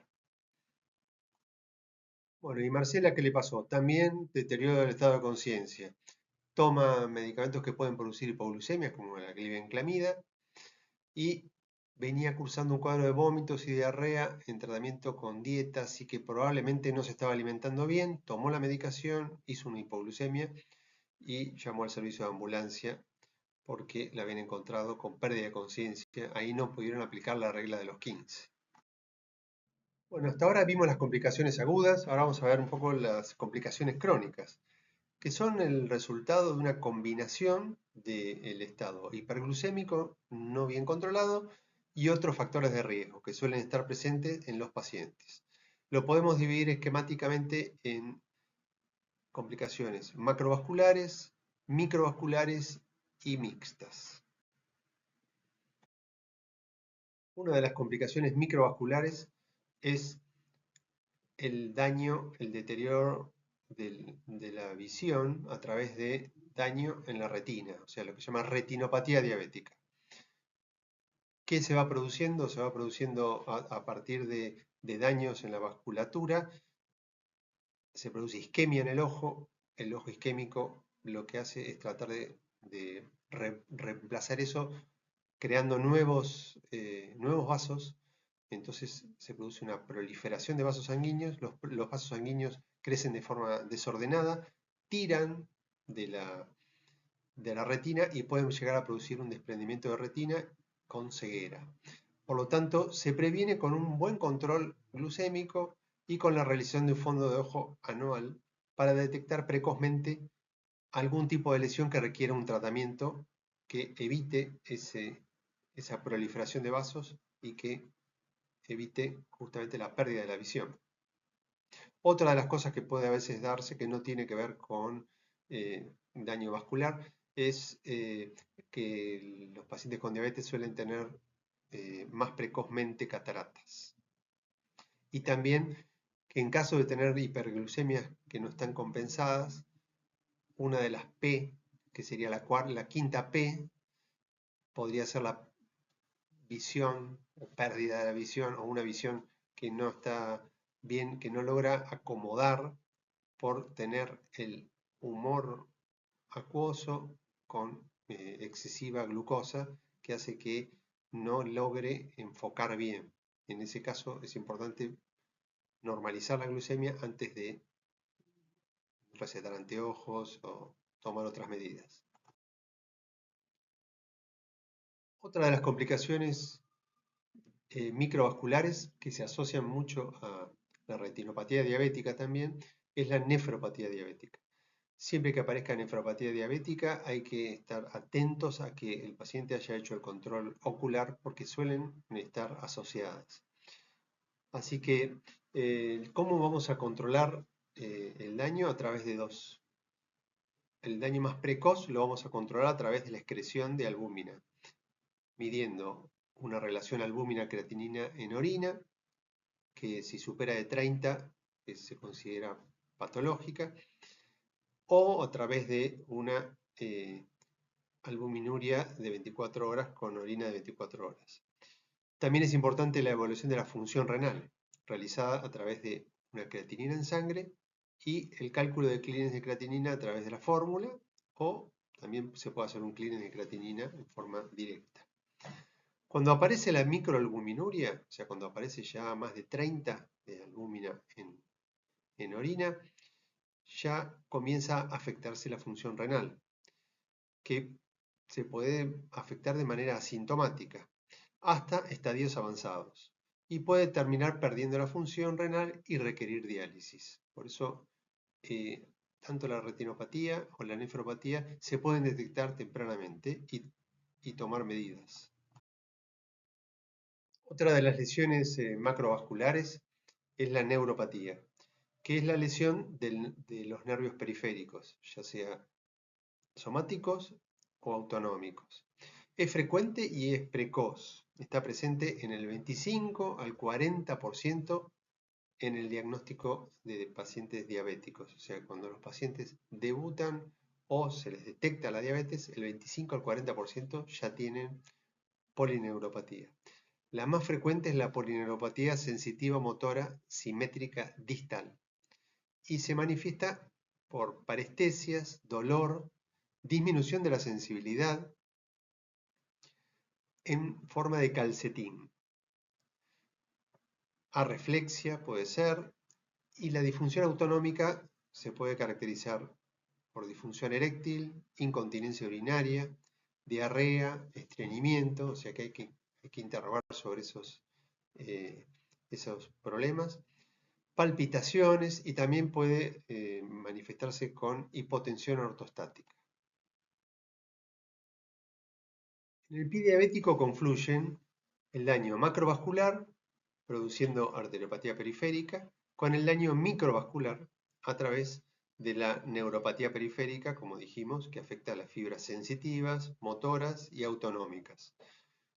Bueno, ¿y Marcela qué le pasó? También deterioro del estado de conciencia. Toma medicamentos que pueden producir hipoglucemias, como la glibenclamida, y venía cursando un cuadro de vómitos y diarrea en tratamiento con dieta, así que probablemente no se estaba alimentando bien, tomó la medicación, hizo una hipoglucemia y llamó al servicio de ambulancia porque la habían encontrado con pérdida de conciencia. Ahí no pudieron aplicar la regla de los 15. Bueno, hasta ahora vimos las complicaciones agudas, ahora vamos a ver un poco las complicaciones crónicas, que son el resultado de una combinación del estado hiperglucémico no bien controlado y otros factores de riesgo que suelen estar presentes en los pacientes. Lo podemos dividir esquemáticamente en complicaciones macrovasculares, microvasculares y mixtas. Una de las complicaciones microvasculares es el daño, el deterioro de la visión a través de daño en la retina, o sea, lo que se llama retinopatía diabética. ¿Qué se va produciendo? Se va produciendo a partir de daños en la vasculatura, se produce isquemia en el ojo isquémico lo que hace es tratar de reemplazar eso creando nuevos vasos. Entonces se produce una proliferación de vasos sanguíneos, los vasos sanguíneos crecen de forma desordenada, tiran de la retina y pueden llegar a producir un desprendimiento de retina con ceguera. Por lo tanto, se previene con un buen control glucémico y con la realización de un fondo de ojo anual para detectar precozmente algún tipo de lesión que requiera un tratamiento que evite esa proliferación de vasos y que evite justamente la pérdida de la visión. Otra de las cosas que puede a veces darse que no tiene que ver con daño vascular es que los pacientes con diabetes suelen tener más precozmente cataratas. Y también que en caso de tener hiperglucemias que no están compensadas, una de las P, que sería la quinta P, podría ser la visión o pérdida de la visión o una visión que no está bien, que no logra acomodar por tener el humor acuoso con excesiva glucosa que hace que no logre enfocar bien. En ese caso es importante normalizar la glucemia antes de recetar anteojos o tomar otras medidas. Otra de las complicaciones microvasculares que se asocian mucho a la retinopatía diabética también es la nefropatía diabética. Siempre que aparezca nefropatía diabética hay que estar atentos a que el paciente haya hecho el control ocular porque suelen estar asociadas. Así que, ¿cómo vamos a controlar el daño? A través de dos. El daño más precoz lo vamos a controlar a través de la excreción de albúmina, midiendo una relación albúmina-creatinina en orina, que si supera de 30 se considera patológica, o a través de una albuminuria de 24 horas con orina de 24 horas. También es importante la evaluación de la función renal, realizada a través de una creatinina en sangre y el cálculo de clearance de creatinina a través de la fórmula, o también se puede hacer un clearance de creatinina en forma directa. Cuando aparece la microalbuminuria, o sea, cuando aparece ya más de 30 de albúmina en orina, ya comienza a afectarse la función renal, que se puede afectar de manera asintomática hasta estadios avanzados y puede terminar perdiendo la función renal y requerir diálisis. Por eso, tanto la retinopatía o la nefropatía se pueden detectar tempranamente y tomar medidas. Otra de las lesiones macrovasculares es la neuropatía, que es la lesión de los nervios periféricos, ya sea somáticos o autonómicos. Es frecuente y es precoz. Está presente en el 25 al 40% en el diagnóstico de pacientes diabéticos. O sea, cuando los pacientes debutan o se les detecta la diabetes, el 25 al 40% ya tienen polineuropatía. La más frecuente es la polineuropatía sensitiva motora simétrica distal y se manifiesta por parestesias, dolor, disminución de la sensibilidad en forma de calcetín. Arreflexia puede ser, y la disfunción autonómica se puede caracterizar por disfunción eréctil, incontinencia urinaria, diarrea, estreñimiento, o sea que hay que interrogar sobre esos problemas, palpitaciones y también puede manifestarse con hipotensión ortostática. En el pie diabético confluyen el daño macrovascular, produciendo arteriopatía periférica, con el daño microvascular a través de la neuropatía periférica, como dijimos, que afecta a las fibras sensitivas, motoras y autonómicas.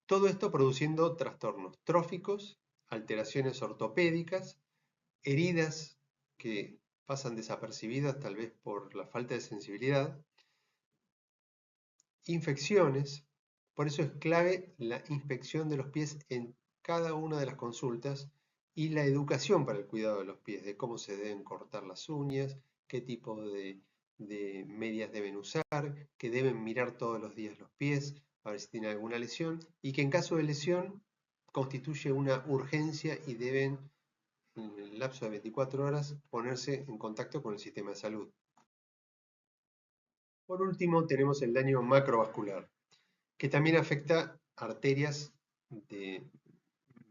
Todo esto produciendo trastornos tróficos, alteraciones ortopédicas, heridas que pasan desapercibidas tal vez por la falta de sensibilidad, infecciones. Por eso es clave la inspección de los pies en cada una de las consultas y la educación para el cuidado de los pies, de cómo se deben cortar las uñas, qué tipo de medias deben usar, que deben mirar todos los días los pies a ver si tienen alguna lesión y que en caso de lesión constituye una urgencia y deben en el lapso de 24 horas ponerse en contacto con el sistema de salud. Por último, tenemos el daño macrovascular, que también afecta arterias de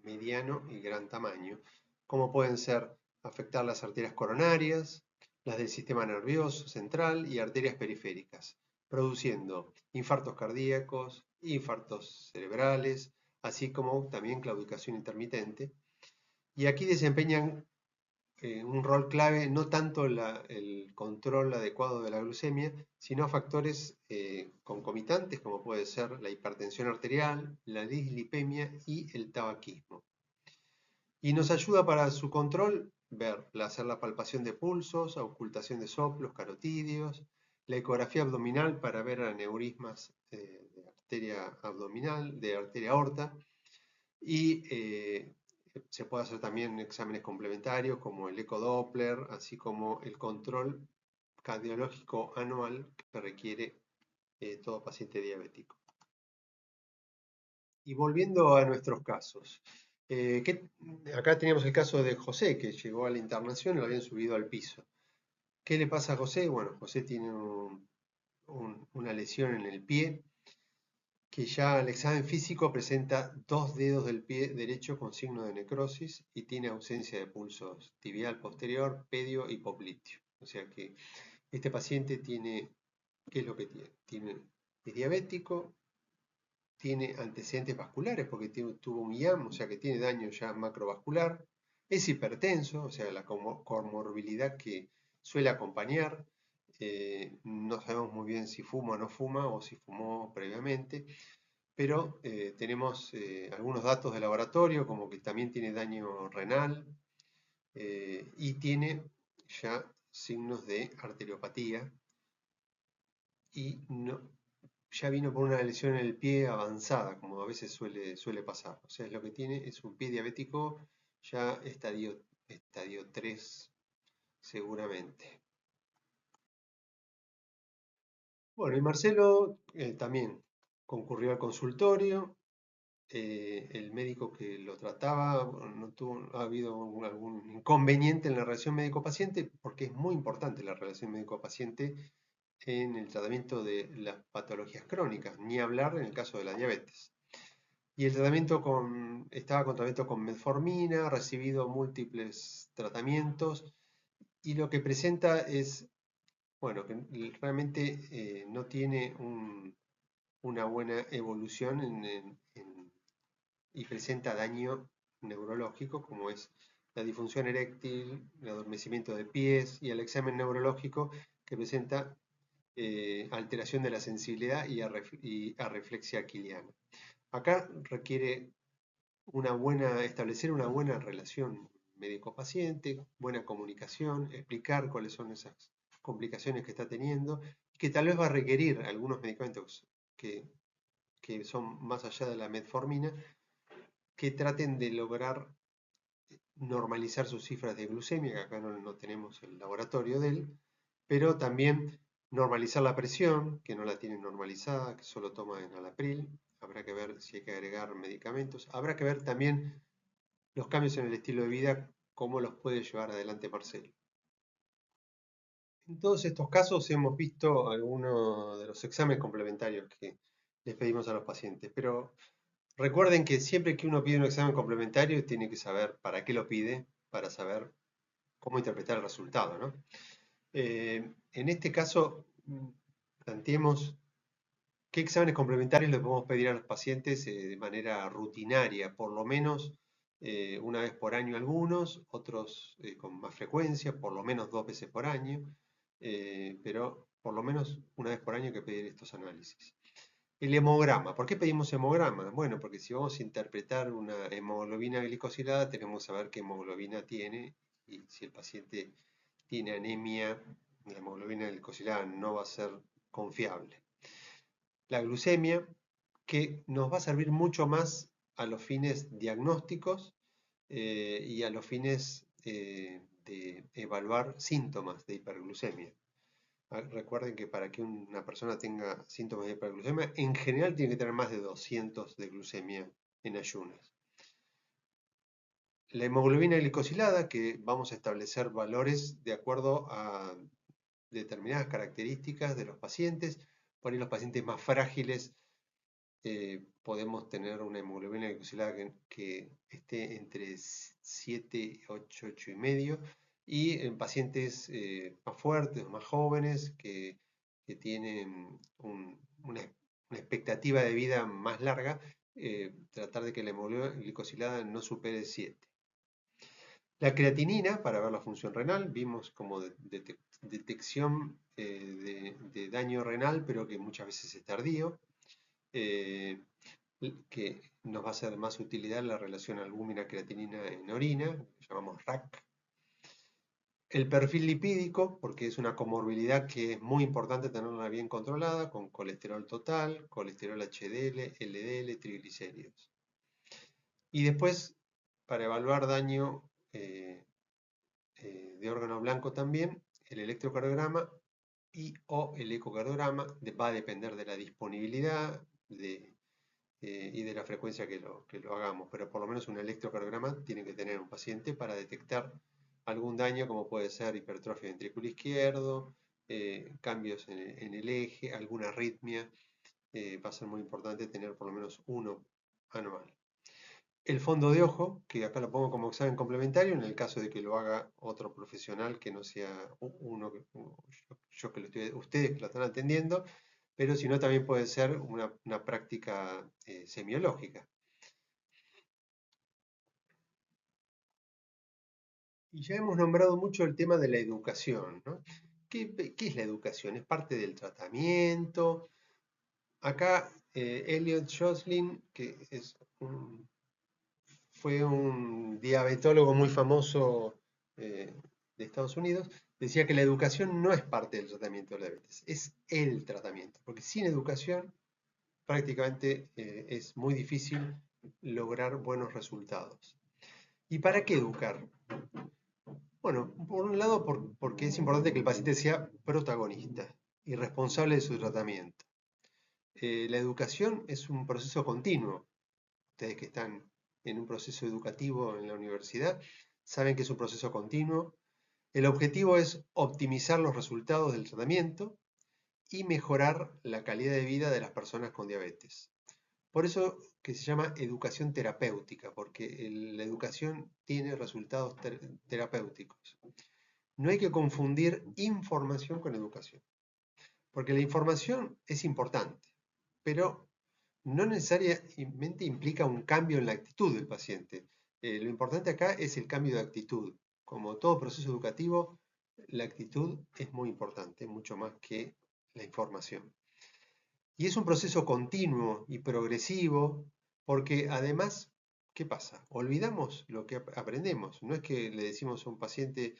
mediano y gran tamaño, como pueden ser afectar las arterias coronarias, las del sistema nervioso central y arterias periféricas, produciendo infartos cardíacos, infartos cerebrales, así como también claudicación intermitente. Y aquí desempeñan un rol clave no tanto el control adecuado de la glucemia, sino factores concomitantes como puede ser la hipertensión arterial, la dislipemia y el tabaquismo. Y nos ayuda para su control hacer la palpación de pulsos, ocultación de soplos carotídeos, la ecografía abdominal para ver aneurismas de arteria abdominal, de arteria aorta, y se puede hacer también exámenes complementarios como el ecodoppler, así como el control cardiológico anual que requiere todo paciente diabético. Y volviendo a nuestros casos, acá teníamos el caso de José, que llegó a la internación y lo habían subido al piso. ¿Qué le pasa a José? Bueno, José tiene una lesión en el pie que ya al examen físico presenta 2 dedos del pie derecho con signo de necrosis y tiene ausencia de pulsos tibial posterior, pedio y popliteo. O sea que este paciente tiene, ¿qué es lo que tiene? Es diabético, tiene antecedentes vasculares porque tuvo un IAM, o sea que tiene daño ya macrovascular, es hipertenso, o sea la comorbilidad que suele acompañar, no sabemos muy bien si fuma o no fuma o si fumó previamente, pero tenemos algunos datos de laboratorio como que también tiene daño renal y tiene ya signos de arteriopatía y ya vino por una lesión en el pie avanzada, como a veces suele pasar. O sea, lo que tiene es un pie diabético ya estadio 3 seguramente. Bueno, y Marcelo también concurrió al consultorio. El médico que lo trataba ha habido algún inconveniente en la relación médico-paciente, porque es muy importante la relación médico-paciente en el tratamiento de las patologías crónicas, ni hablar en el caso de la diabetes. Y el tratamiento estaba con tratamiento con metformina, ha recibido múltiples tratamientos y lo que presenta es, bueno, que realmente no tiene una buena evolución en y presenta daño neurológico, como es la disfunción eréctil, el adormecimiento de pies y el examen neurológico que presenta alteración de la sensibilidad y arreflexia quiliana. Acá requiere establecer una buena relación médico-paciente, buena comunicación, explicar cuáles son esas complicaciones que está teniendo, que tal vez va a requerir algunos medicamentos que, que son más allá de la metformina, que traten de lograr normalizar sus cifras de glucemia, que acá no tenemos el laboratorio de él, pero también normalizar la presión, que no la tienen normalizada, que solo toma enalapril. Habrá que ver si hay que agregar medicamentos. Habrá que ver también los cambios en el estilo de vida, cómo los puede llevar adelante Marcelo. En todos estos casos hemos visto algunos de los exámenes complementarios que les pedimos a los pacientes, pero recuerden que siempre que uno pide un examen complementario tiene que saber para qué lo pide, para saber cómo interpretar el resultado, ¿no? En este caso, planteemos qué exámenes complementarios le podemos pedir a los pacientes de manera rutinaria, por lo menos una vez por año algunos, otros con más frecuencia, por lo menos 2 veces por año, pero por lo menos una vez por año hay que pedir estos análisis. El hemograma. ¿Por qué pedimos hemograma? Bueno, porque si vamos a interpretar una hemoglobina glicosilada, tenemos que saber qué hemoglobina tiene y si el paciente tiene anemia, la hemoglobina glicosilada no va a ser confiable. La glucemia, que nos va a servir mucho más a los fines diagnósticos y a los fines de evaluar síntomas de hiperglucemia. Recuerden que para que una persona tenga síntomas de hiperglucemia, en general tiene que tener más de 200 de glucemia en ayunas. La hemoglobina glicosilada, que vamos a establecer valores de acuerdo a determinadas características de los pacientes. Por ahí los pacientes más frágiles podemos tener una hemoglobina glicosilada que esté entre 7, 8, 8 y medio. Y en pacientes más fuertes, más jóvenes, que tienen una expectativa de vida más larga, tratar de que la hemoglobina glicosilada no supere 7. La creatinina, para ver la función renal, vimos como detección de daño renal, pero que muchas veces es tardío, que nos va a ser más utilidad la relación albúmina-creatinina en orina, que llamamos RAC. El perfil lipídico, porque es una comorbilidad que es muy importante tenerla bien controlada, con colesterol total, colesterol HDL, LDL, triglicéridos. Y después, para evaluar daño de órgano blanco también, el electrocardiograma o el ecocardiograma va a depender de la disponibilidad y de la frecuencia que lo hagamos, pero por lo menos un electrocardiograma tiene que tener un paciente para detectar algún daño como puede ser hipertrofia ventrículo izquierdo, cambios en el eje, alguna arritmia. Va a ser muy importante tener por lo menos uno anual. El fondo de ojo, que acá lo pongo como examen complementario, en el caso de que lo haga otro profesional que no sea yo que ustedes que lo están atendiendo, pero si no también puede ser una práctica semiológica. Y ya hemos nombrado mucho el tema de la educación, ¿no? ¿Qué es la educación? ¿Es parte del tratamiento? Acá Elliot Joslin, que fue un diabetólogo muy famoso de Estados Unidos, decía que la educación no es parte del tratamiento de la diabetes, es el tratamiento, porque sin educación prácticamente es muy difícil lograr buenos resultados. ¿Y para qué educar? Bueno, por un lado porque es importante que el paciente sea protagonista y responsable de su tratamiento. La educación es un proceso continuo. Ustedes que están en un proceso educativo en la universidad saben que es un proceso continuo. El objetivo es optimizar los resultados del tratamiento y mejorar la calidad de vida de las personas con diabetes. Por eso que se llama educación terapéutica, porque la educación tiene resultados terapéuticos. No hay que confundir información con educación, porque la información es importante, pero no necesariamente implica un cambio en la actitud del paciente. Lo importante acá es el cambio de actitud. Como todo proceso educativo, la actitud es muy importante, mucho más que la información. Y es un proceso continuo y progresivo, porque además, ¿qué pasa? Olvidamos lo que aprendemos. No es que le decimos a un paciente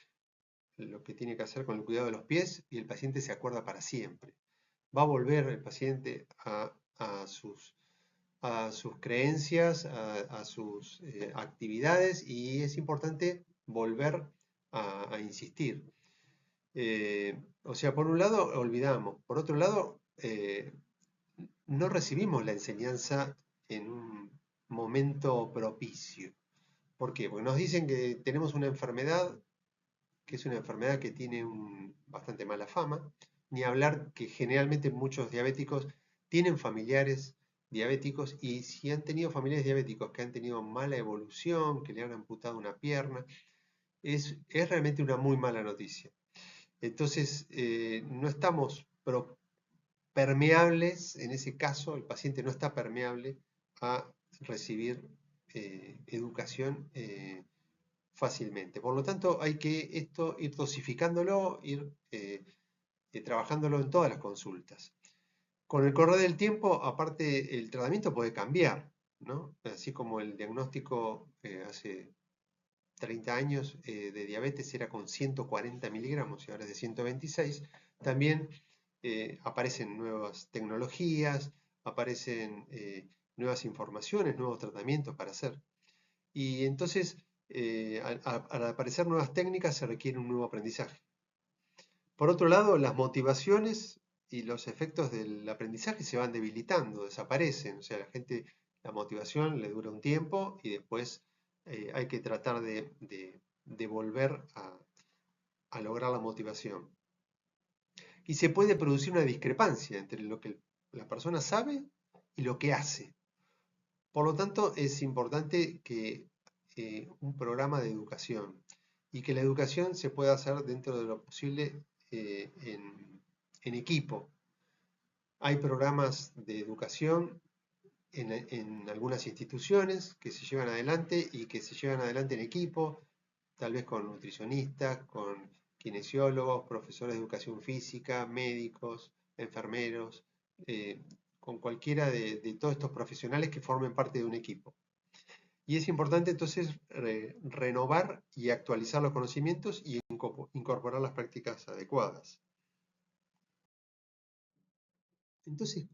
lo que tiene que hacer con el cuidado de los pies y el paciente se acuerda para siempre. Va a volver el paciente a sus creencias, a sus actividades, y es importante volver a insistir. O sea, por un lado olvidamos, por otro lado no recibimos la enseñanza en un momento propicio. ¿Por qué? Porque nos dicen que tenemos una enfermedad, que es una enfermedad que tiene bastante mala fama, ni hablar que generalmente muchos diabéticos tienen familiares diabéticos, y si han tenido familiares diabéticos que han tenido mala evolución, que le han amputado una pierna, es realmente una muy mala noticia. Entonces, no estamos permeables, en ese caso el paciente no está permeable a recibir educación fácilmente. Por lo tanto, hay que esto ir dosificándolo, ir trabajándolo en todas las consultas. Con el correr del tiempo, aparte, el tratamiento puede cambiar, ¿no? Así como el diagnóstico hace 30 años de diabetes era con 140 miligramos y ahora es de 126, también aparecen nuevas tecnologías, aparecen nuevas informaciones, nuevos tratamientos para hacer. Y entonces, al aparecer nuevas técnicas, se requiere un nuevo aprendizaje. Por otro lado, las motivaciones y los efectos del aprendizaje se van debilitando, desaparecen. O sea, la motivación le dura un tiempo y después hay que tratar de volver a lograr la motivación. Y se puede producir una discrepancia entre lo que la persona sabe y lo que hace. Por lo tanto, es importante que un programa de educación, y que la educación se pueda hacer dentro de lo posible en equipo. Hay programas de educación en algunas instituciones que se llevan adelante y que se llevan adelante en equipo, tal vez con nutricionistas, con kinesiólogos, profesores de educación física, médicos, enfermeros, eh, con cualquiera de todos estos profesionales que formen parte de un equipo. Y es importante entonces renovar y actualizar los conocimientos y incorporar las prácticas adecuadas. Entonces,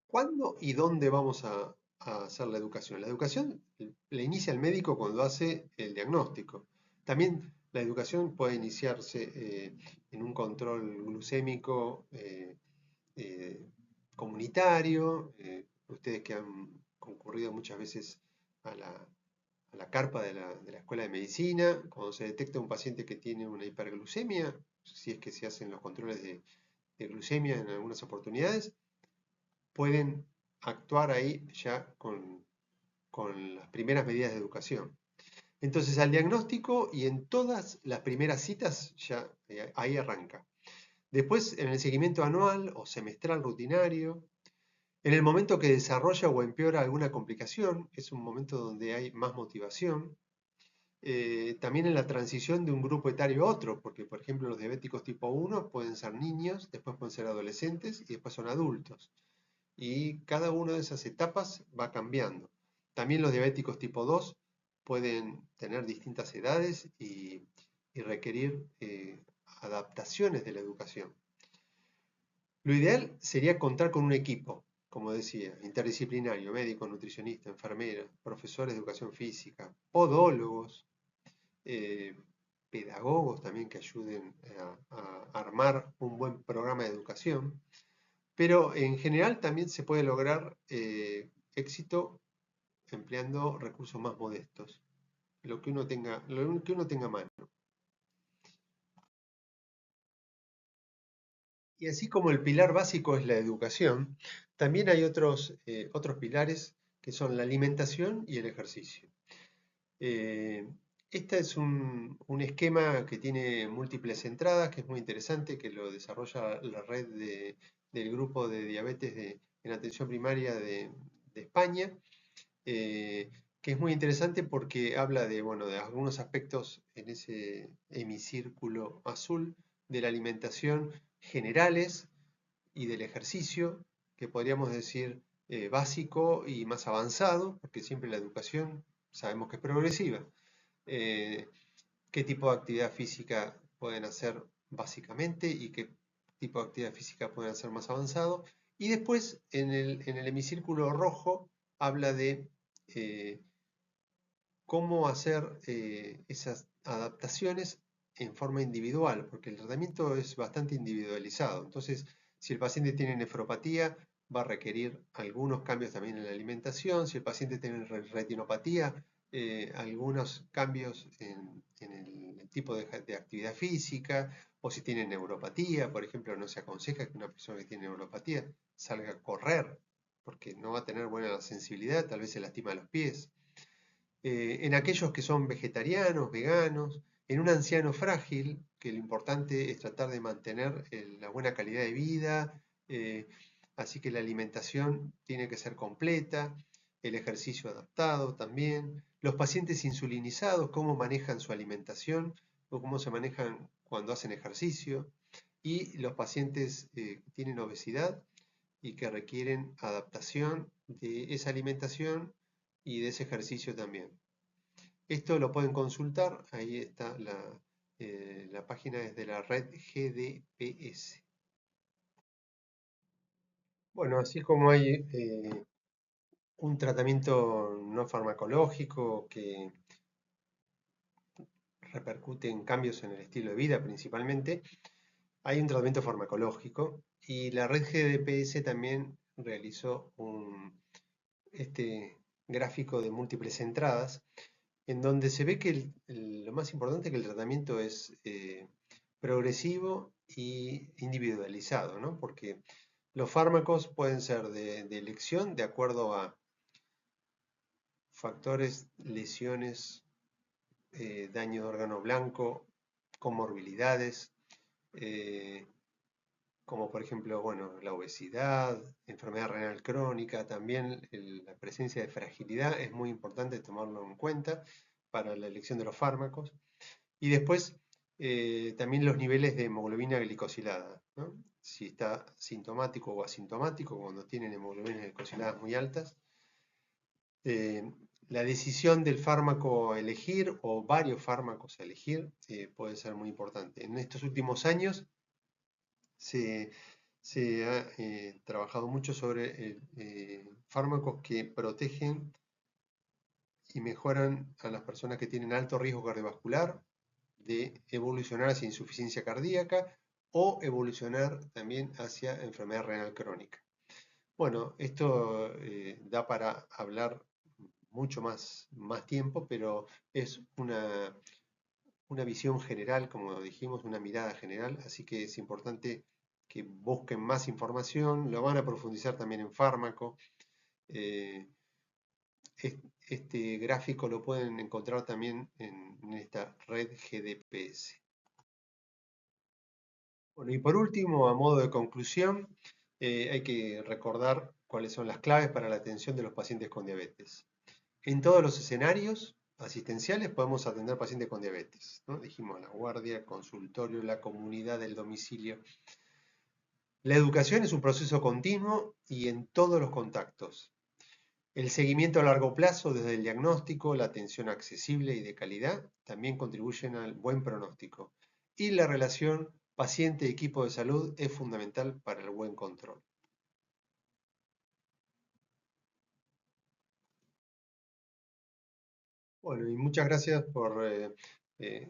¿cuándo y dónde vamos a hacer la educación? La educación la inicia el médico cuando hace el diagnóstico. También la educación puede iniciarse en un control glucémico eh, comunitario. Ustedes que han concurrido muchas veces a la carpa de la Escuela de Medicina, cuando se detecta un paciente que tiene una hiperglucemia, si es que se hacen los controles de glucemia en algunas oportunidades, pueden actuar ahí ya con las primeras medidas de educación. Entonces, al diagnóstico y en todas las primeras citas, ya ahí arranca. Después, en el seguimiento anual o semestral rutinario, en el momento que desarrolla o empeora alguna complicación, es un momento donde hay más motivación. También en la transición de un grupo etario a otro, porque por ejemplo los diabéticos tipo 1 pueden ser niños, después pueden ser adolescentes y después son adultos. Y cada una de esas etapas va cambiando. También los diabéticos tipo 2 pueden tener distintas edades y requerir adaptaciones de la educación. Lo ideal sería contar con un equipo, como decía, interdisciplinario, médico, nutricionista, enfermera, profesores de educación física, podólogos, eh, pedagogos también que ayuden a armar un buen programa de educación. Pero en general también se puede lograr éxito empleando recursos más modestos, lo que uno tenga a mano. Y así como el pilar básico es la educación, también hay otros pilares que son la alimentación y el ejercicio. Eh, este es un esquema que tiene múltiples entradas, que es muy interesante, que lo desarrolla la red del grupo de diabetes en atención primaria de España, que es muy interesante porque habla de, bueno, de algunos aspectos en ese hemicírculo azul de la alimentación generales y del ejercicio, que podríamos decir básico y más avanzado, porque siempre la educación sabemos que es progresiva. Eh, ¿Qué tipo de actividad física pueden hacer básicamente y qué tipo de actividad física pueden hacer más avanzado? Y después en el hemicírculo rojo habla de eh, cómo hacer esas adaptaciones en forma individual, porque el tratamiento es bastante individualizado. Entonces, si el paciente tiene nefropatía, va a requerir algunos cambios también en la alimentación. Si el paciente tiene retinopatía, algunos cambios en el tipo de actividad física. O si tiene neuropatía, por ejemplo, no se aconseja que una persona que tiene neuropatía salga a correr, porque no va a tener buena sensibilidad, tal vez se lastima los pies. En aquellos que son vegetarianos, veganos, en un anciano frágil, que lo importante es tratar de mantener la buena calidad de vida, así que la alimentación tiene que ser completa, el ejercicio adaptado también, los pacientes insulinizados, cómo manejan su alimentación o cómo se manejan cuando hacen ejercicio, y los pacientes que tienen obesidad y que requieren adaptación de esa alimentación y de ese ejercicio también. Esto lo pueden consultar, ahí está la página es de la red GDPS. Bueno, así como hay un tratamiento no farmacológico que repercute en cambios en el estilo de vida principalmente, hay un tratamiento farmacológico y la red GDPS también realizó este gráfico de múltiples entradas en donde se ve que lo más importante es que el tratamiento es progresivo y individualizado, ¿no? Porque los fármacos pueden ser de elección de acuerdo a factores, lesiones, daño de órgano blanco, comorbilidades, eh, como por ejemplo, bueno, la obesidad, enfermedad renal crónica, también la presencia de fragilidad es muy importante tomarlo en cuenta para la elección de los fármacos. Y después también los niveles de hemoglobina glicosilada, ¿no? Si está sintomático o asintomático, cuando tienen hemoglobinas glicosiladas muy altas. Eh, la decisión del fármaco a elegir o varios fármacos a elegir puede ser muy importante. En estos últimos años se, se ha trabajado mucho sobre fármacos que protegen y mejoran a las personas que tienen alto riesgo cardiovascular de evolucionar hacia insuficiencia cardíaca o evolucionar también hacia enfermedad renal crónica. Bueno, esto da para hablar mucho más tiempo, pero es una visión general, como dijimos, una mirada general, así que es importante que busquen más información, lo van a profundizar también en fármaco. Eh, este gráfico lo pueden encontrar también en esta red GDPS. Bueno, y por último, a modo de conclusión, hay que recordar cuáles son las claves para la atención de los pacientes con diabetes. En todos los escenarios asistenciales podemos atender pacientes con diabetes, ¿no? Dijimos la guardia, consultorio, la comunidad del domicilio. La educación es un proceso continuo y en todos los contactos. El seguimiento a largo plazo, desde el diagnóstico, la atención accesible y de calidad, también contribuyen al buen pronóstico. Y la relación paciente-equipo de salud es fundamental para el buen control. Bueno, y muchas gracias por eh,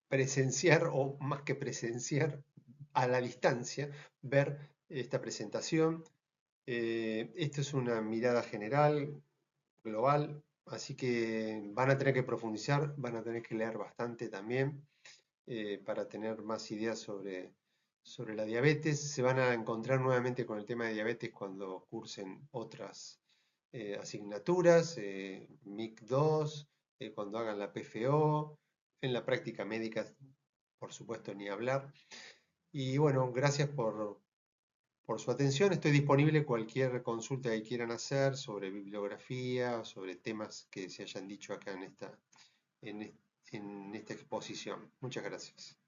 presenciar o más que presenciar a la distancia, ver esta presentación. Esto es una mirada general, global, así que van a tener que profundizar, van a tener que leer bastante también para tener más ideas sobre la diabetes. Se van a encontrar nuevamente con el tema de diabetes cuando cursen otras asignaturas, MIC 2, cuando hagan la PFO, en la práctica médica, por supuesto, ni hablar. Y bueno, gracias por su atención. Estoy disponible cualquier consulta que quieran hacer sobre bibliografía, sobre temas que se hayan dicho acá en esta exposición. Muchas gracias.